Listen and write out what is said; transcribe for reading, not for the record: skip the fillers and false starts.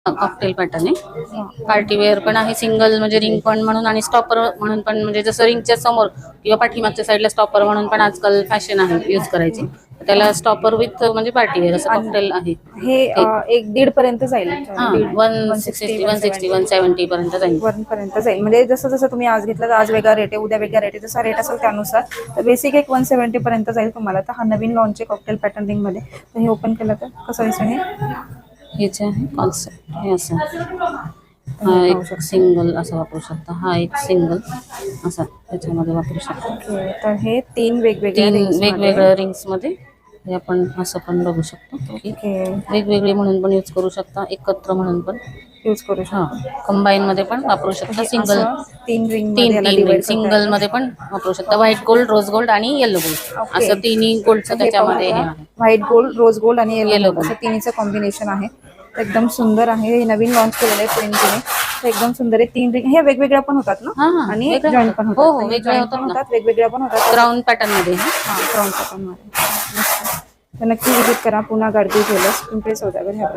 Cocktail pattern आहे. Party wear पण आहे, सिंगल म्हणजे रिंग पण म्हणून आणि स्टॉपर म्हणून पण, म्हणजे जसं रिंगच्या समोर किंवा पाठीमागच्या साईडला स्टॉपर म्हणून पण आजकाल फॅशन आहे यूज करायची. त्याला स्टॉपर विथ म्हणजे पार्टी वेअर असं कॉकटेल आहे. हे ते 1-1.5 पर्यंत जाईल. हां 160 160 170 पर्यंत जाईल. 1 पर्यंत जाईल. म्हणजे जसं जसं तुम्ही आज घेतलं तर आज वेगळा रेट आहे, उद्या वेगळा रेट आहे, जसा रेट असेल त्यानुसार. तर बेसिक एक 170 पर्यंत जाईल तुम्हाला. तर हा नवीन लॉन्च आहे कॉकटेल पॅटर्न रिंग मध्ये. तर हे ओपन केलं तर कसं दिसेल हे जे आहे कॉन्सेप्ट हे असं. हा एक सिंगल असा वापरू शकता, हा एक सिंगल असा त्याच्यामध्ये वापरू शकता. ओके. तर हे 3 वेगवेगळ्या 3 रिंग्स मध्ये. वेगवेगळ्या रिंग्स मध्ये हे आपण असं पण बघू शकतो की ओके. वेगवेगळे म्हणून पण यूज करू शकता, एकत्र म्हणून पण यूज करू हां शकतो. कंबाईन मध्ये पण वापरू शकता. हे सिंगल असं 3 रिंग मध्ये तीन याला तीन रिंग डिवाइड करता सिंगल मध्ये येतं. पण वापरू शकता. व्हाईट गोल्ड, रोज गोल्ड आणि येलो गोल्ड ओके. असं तिन्ही गोल्डचं तर हे पाहू त्याच्यामध्ये हे शकता. आहे. व्हाईट गोल्ड, रोज गोल्ड आणि येलो येलो गोल्ड असं गोल्ड तिन्हीचं कॉम्बिनेशन आहे. तर एकदम सुंदर आहे. हे नवीन लॉन्च केलेलं आहे प्रिंटने. तर एकदम सुंदर आहे. 3 रिंग हे वेगवेगळ्या पण होतात ना, हां हां आणि वेगळ्या जॉईंट होतात. पण हो होतात. हो तर हे वेगळ्या जॉईंट पण होतात ना, होतात, वेगवेगळ्या पण होतात. क्राऊन पॅटर्न मध्ये. हां, क्राऊन पॅटर्नमध्ये. तर नक्की विजिट करा पुन्हा गाडगी ज्वेलर्स, पिंपरी सौदागर ह्या